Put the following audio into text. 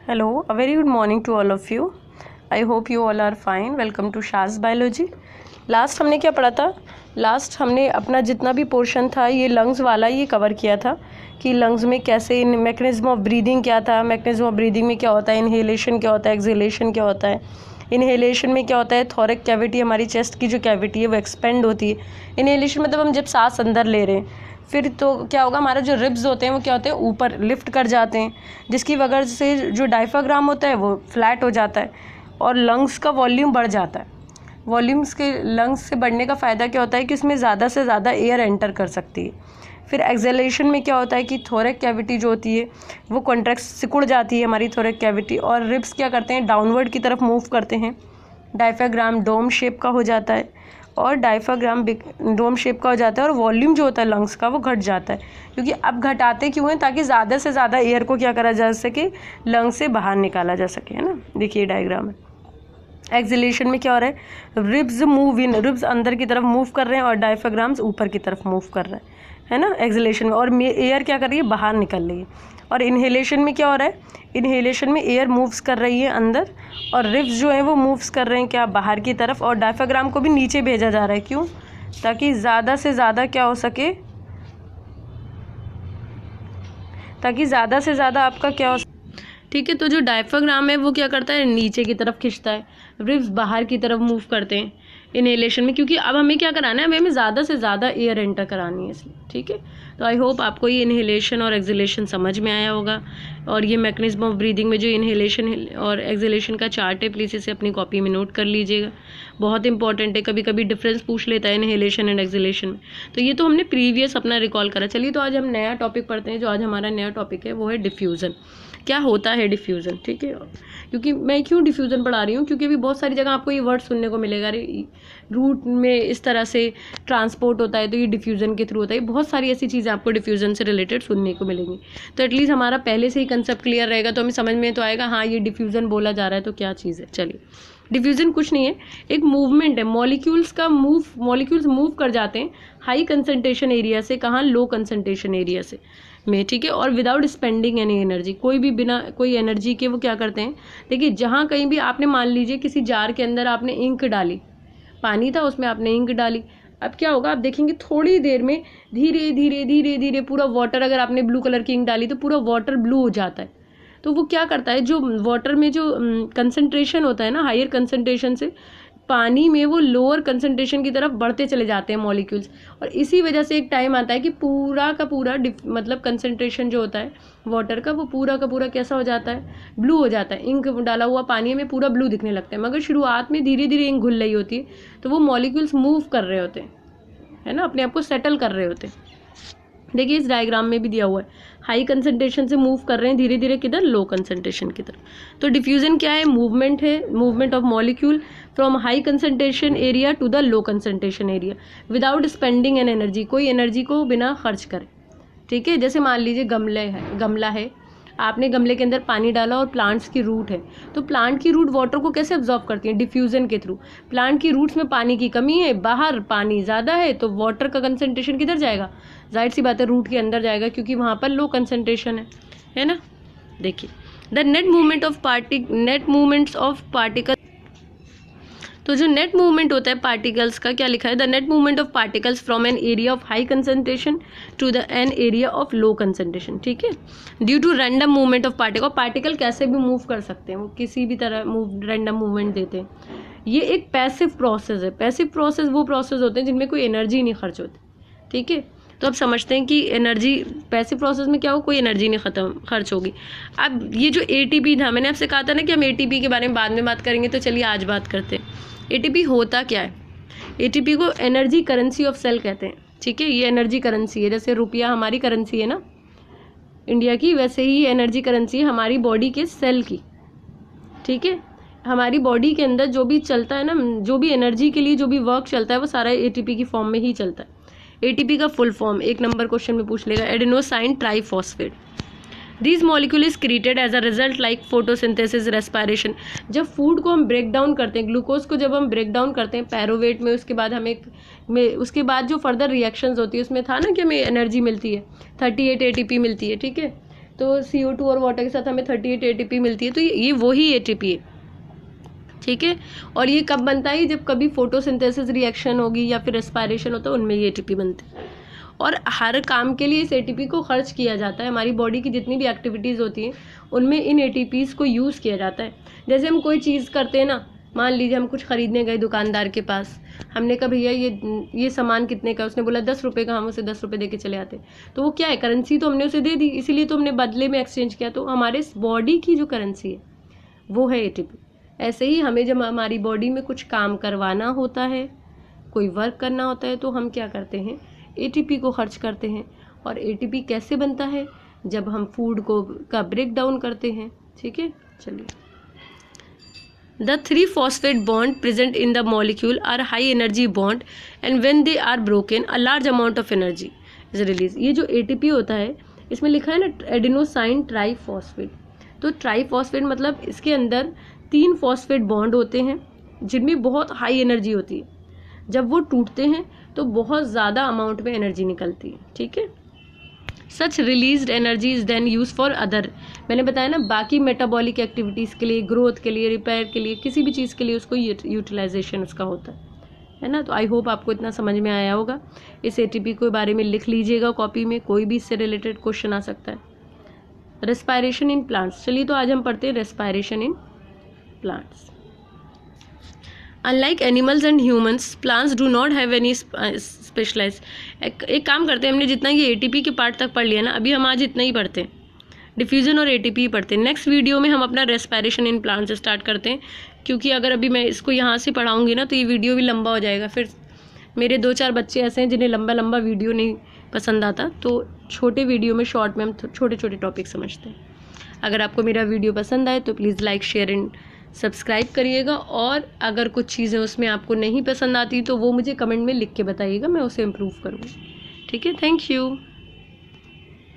Hello, a very good morning to all of you. I hope you all are fine. Welcome to Shaz Biology. Last हमने क्या पढ़ा था? Last हमने अपना जितना भी पोर्शन था ये लंग्स वाला ये कवर किया था कि लंग्स में कैसे मैकेनिज्म ऑफ ब्रीदिंग क्या था, मैकेनिज्म ऑफ ब्रीदिंग में क्या होता है, इनहेलेशन क्या होता है, एक्सहेलेशन क्या होता है। इनहेलेशन में क्या होता है, थोरैक कैविटी हमारी चेस्ट की जो कैविटी है वो एक्सपेंड होती है। इनहेलेशन मतलब हम जब सांस अंदर ले रहे हैं फिर तो क्या होगा, हमारा जो रिब्स होते हैं वो क्या होते हैं, ऊपर लिफ्ट कर जाते हैं, जिसकी वजह से जो डायफ्राम होता है वो फ्लैट हो जाता है और लंग्स का वॉल्यूम बढ़ जाता है। वॉल्यूम्स के लंग्स से बढ़ने का फ़ायदा क्या होता है कि उसमें ज़्यादा से ज़्यादा एयर एंटर कर सकती है। फिर एक्सहेलेशन में क्या होता है कि थोरैक कैविटी जो होती है वो कॉन्ट्रैक्ट सिकुड़ जाती है हमारी थोरैक कैविटी, और रिब्स क्या करते हैं, डाउनवर्ड की तरफ मूव करते हैं। डायफ्राम डोम शेप का हो जाता है और डायफ्राम डोम शेप का हो जाता है और वॉल्यूम जो होता है लंग्स का वो घट जाता है, क्योंकि अब घटाते क्यों हैं, ताकि ज़्यादा से ज़्यादा एयर को क्या करा जा सके, लंग्स से बाहर निकाला जा सके, है ना। देखिए डायग्राम है। एक्सहेलेशन में क्या हो रहा है, रिब्स मूव इन, रिब्स अंदर की तरफ मूव कर रहे हैं और डायफ्राम्स ऊपर की तरफ मूव कर रहे है ना एक्सहेलेशन में, और एयर क्या कर रही है, बाहर निकल रही है। और इनहेलेशन में क्या हो रहा है, इनहेलेशन में एयर मूव्स कर रही है अंदर और रिब्स जो है वो मूव्स कर रहे हैं क्या, बाहर की तरफ, और डायफ्राम को भी नीचे भेजा जा रहा है। क्यों? ताकि ज़्यादा से ज़्यादा क्या हो सके, ताकि ज़्यादा से ज़्यादा आपका क्या हो, ठीक है। तो जो डायफ्राम है वो क्या करता है, नीचे की तरफ खींचता है, रिब्स बाहर की तरफ मूव करते हैं इनहेलेशन में, क्योंकि अब हमें क्या कराना है, हमें ज़्यादा से ज़्यादा एयर एंटर करानी है इसलिए, ठीक है। तो आई होप आपको ये इनहेलेशन और एक्सहेलेशन समझ में आया होगा, और ये मैकेनिज्म ऑफ ब्रीदिंग में जो इनहेलेशन और एक्सहेलेशन का चार्ट है, प्लीज़ इसे अपनी कॉपी में नोट कर लीजिएगा, बहुत इंपॉर्टेंट है। कभी कभी डिफरेंस पूछ लेता है इनहेलेशन एंड एक्सहेलेशन में, तो ये तो हमने प्रीवियस अपना रिकॉल करा। चलिए तो आज हम नया टॉपिक पढ़ते हैं। जो आज हमारा नया टॉपिक है वो है डिफ्यूज़न। क्या होता है डिफ्यूज़न, ठीक है। क्योंकि मैं क्यों डिफ्यूज़न पढ़ा रही हूँ, क्योंकि अभी बहुत सारी जगह आपको ये वर्ड सुनने को मिलेगा, रूट में इस तरह से ट्रांसपोर्ट होता है तो ये डिफ्यूज़न के थ्रू होता है। बहुत सारी ऐसी चीज़ें आपको डिफ्यूज़न से रिलेटेड सुनने को मिलेंगी, तो एटलीस्ट हमारा पहले से ही कंसेप्ट क्लियर रहेगा तो हमें समझ में तो आएगा हाँ ये डिफ्यूज़न बोला जा रहा है तो क्या चीज़ है। चलिए, डिफ्यूज़न कुछ नहीं है, एक मूवमेंट है, मॉलिक्यूल्स मूव कर जाते हैं हाई कंसंट्रेशन एरिया से, कहाँ, लो कंसंट्रेशन एरिया से में, ठीक है। और विदाउट स्पेंडिंग एनी एनर्जी, कोई भी बिना कोई एनर्जी के वो क्या करते हैं। देखिए, जहाँ कहीं भी आपने मान लीजिए किसी जार के अंदर आपने इंक डाली, पानी था उसमें आपने इंक डाली, अब क्या होगा, आप देखेंगे थोड़ी देर में धीरे धीरे धीरे धीरे पूरा वाटर, अगर आपने ब्लू कलर की इंक डाली तो पूरा वाटर ब्लू हो जाता है। तो वो क्या करता है, जो वाटर में जो कंसंट्रेशन होता है ना, हायर कंसंट्रेशन से पानी में वो लोअर कंसंट्रेशन की तरफ बढ़ते चले जाते हैं मॉलिक्यूल्स, और इसी वजह से एक टाइम आता है कि पूरा का पूरा मतलब कंसंट्रेशन जो होता है वाटर का, वो पूरा का पूरा कैसा हो जाता है, ब्लू हो जाता है। इंक डाला हुआ पानी में पूरा ब्लू दिखने लगता है, मगर शुरुआत में धीरे धीरे इंक घुल रही होती है, तो वो मॉलिक्यूल्स मूव कर रहे होते हैं, है ना, अपने आप को सेटल कर रहे होते हैं। देखिए इस डायग्राम में भी दिया हुआ है, हाई कंसंट्रेशन से मूव कर रहे हैं धीरे धीरे किधर, लो कंसंट्रेशन की तरफ। तो डिफ्यूजन क्या है, मूवमेंट है, movement of molecule from high concentration area to the low concentration area without spending an energy, कोई एनर्जी को बिना खर्च करे, ठीक है। जैसे मान लीजिए गमला है, आपने गमले के अंदर पानी डाला और प्लांट्स की रूट है, तो प्लांट की रूट वाटर को कैसे अब्जॉर्ब करती है, डिफ्यूजन के थ्रू। प्लांट की रूट्स में पानी की कमी है, बाहर पानी ज़्यादा है, तो वाटर का कंसंट्रेशन किधर जाएगा, जाहिर सी बात है रूट के अंदर जाएगा, क्योंकि वहाँ पर लो कंसंट्रेशन है ना। देखिए the net movements of particle, तो जो नेट मूवमेंट होता है पार्टिकल्स का, क्या लिखा है, the net movement of particles from an area of high concentration to the an area of low concentration, ठीक है, due to random movement of particle. Particle कैसे भी मूव कर सकते हैं, वो किसी भी तरह रैंडम मूवमेंट देते हैं। ये एक पैसिव प्रोसेस है। पैसिव प्रोसेस वो प्रोसेस होते हैं जिनमें कोई एनर्जी नहीं खर्च होती, ठीक है। तो अब समझते हैं कि एनर्जी, पैसिव प्रोसेस में क्या हो, कोई एनर्जी नहीं खर्च होगी। अब ये जो एटीपी था, मैंने आपसे कहा था ना कि हम एटीपी के बारे में बाद में बात करेंगे, तो चलिए आज बात करते हैं। एटीपी होता क्या है, एटीपी को एनर्जी करेंसी ऑफ सेल कहते हैं, ठीक है। ये एनर्जी करेंसी है, जैसे रुपया हमारी करेंसी है ना इंडिया की, वैसे ही एनर्जी करेंसी है हमारी बॉडी के सेल की, ठीक है। हमारी बॉडी के अंदर जो भी चलता है ना, जो भी एनर्जी के लिए जो भी वर्क चलता है वो सारा एटीपी की फॉर्म में ही चलता है। एटीपी का फुल फॉर्म 1 नंबर क्वेश्चन में पूछ लेगा, adenosine triphosphate. This molecule is created as a result like photosynthesis, respiration. जब फूड को हम ब्रेक डाउन करते हैं, ग्लूकोज को जब हम ब्रेक डाउन करते हैं पैरोवेट में, उसके बाद उसके बाद जो फर्दर रिएक्शंस होती है उसमें था ना कि हमें एनर्जी मिलती है, 38 एटीपी मिलती है, ठीक है। तो CO2 और वाटर के साथ हमें 38 ATP मिलती है। तो ये वही ATP है, ठीक है। और ये कब बनता है? जब कभी फोटोसिंथेसिस रिएक्शन होगी या फिर रेस्पायरेशन होता है, उनमें ये ATP बनते हैं। और हर काम के लिए इस ATP को खर्च किया जाता है। हमारी बॉडी की जितनी भी एक्टिविटीज़ होती हैं उनमें इन ATPs को यूज़ किया जाता है। जैसे हम कोई चीज़ करते हैं ना, मान लीजिए हम कुछ खरीदने गए दुकानदार के पास, हमने कहा भैया ये सामान कितने का, उसने बोला 10 रुपये का, हम उसे 10 रुपये दे के चले आते। तो वो क्या है? करेंसी तो हमने उसे दे दी, इसीलिए तो हमने बदले में एक्सचेंज किया। तो हमारे बॉडी की जो करेंसी है वो है ATP। ऐसे ही हमें जब हमारी बॉडी में कुछ काम करवाना होता है, कोई वर्क करना होता है, तो हम क्या करते हैं? ATP को खर्च करते हैं। और ATP कैसे बनता है? जब हम फूड का ब्रेक डाउन करते हैं, ठीक है। चलिए, The 3 phosphate bond present in the molecule are high energy bond and when they are broken a large amount of energy is released। ये जो ATP होता है इसमें लिखा है ना एडिनोसाइन ट्राईफॉस्फेट। तो ट्राईफॉस्फेट मतलब इसके अंदर 3 फॉस्फेट बॉन्ड होते हैं जिनमें बहुत हाई एनर्जी होती है। जब वो टूटते हैं तो बहुत ज़्यादा अमाउंट में एनर्जी निकलती है, ठीक है। Such released energy is then use for other, मैंने बताया ना, बाकी मेटाबॉलिक एक्टिविटीज़ के लिए, ग्रोथ के लिए, रिपेयर के लिए, किसी भी चीज़ के लिए उसको यूटिलाइजेशन उसका होता है ना। तो आई होप आपको इतना समझ में आया होगा। इस ATP के बारे में लिख लीजिएगा कॉपी में, कोई भी इससे रिलेटेड क्वेश्चन आ सकता है। रेस्पायरेशन इन प्लांट्स, चलिए तो आज हम पढ़ते हैं respiration in plants. Unlike animals and humans, plants do not have any specialized। एक काम करते हैं, हमने जितना ये ATP के पार्ट तक पढ़ लिया ना, अभी हम आज इतना ही पढ़ते हैं, डिफ्यूजन और ATP पढ़ते हैं। नेक्स्ट वीडियो में हम अपना रेस्पायरेशन इन प्लांट्स स्टार्ट करते हैं, क्योंकि अगर अभी मैं इसको यहाँ से पढ़ाऊँगी ना तो ये वीडियो भी लंबा हो जाएगा। फिर मेरे 2-4 बच्चे ऐसे हैं जिन्हें लंबा लंबा वीडियो नहीं पसंद आता, तो छोटे वीडियो में, शॉर्ट में हम छोटे छोटे टॉपिक समझते हैं। अगर आपको मेरा वीडियो पसंद आए तो please like, share and subscribe करिएगा। और अगर कुछ चीज़ें उसमें आपको नहीं पसंद आती तो वो मुझे कमेंट में लिख के बताइएगा, मैं उसे इम्प्रूव करूँगी, ठीक है। Thank you.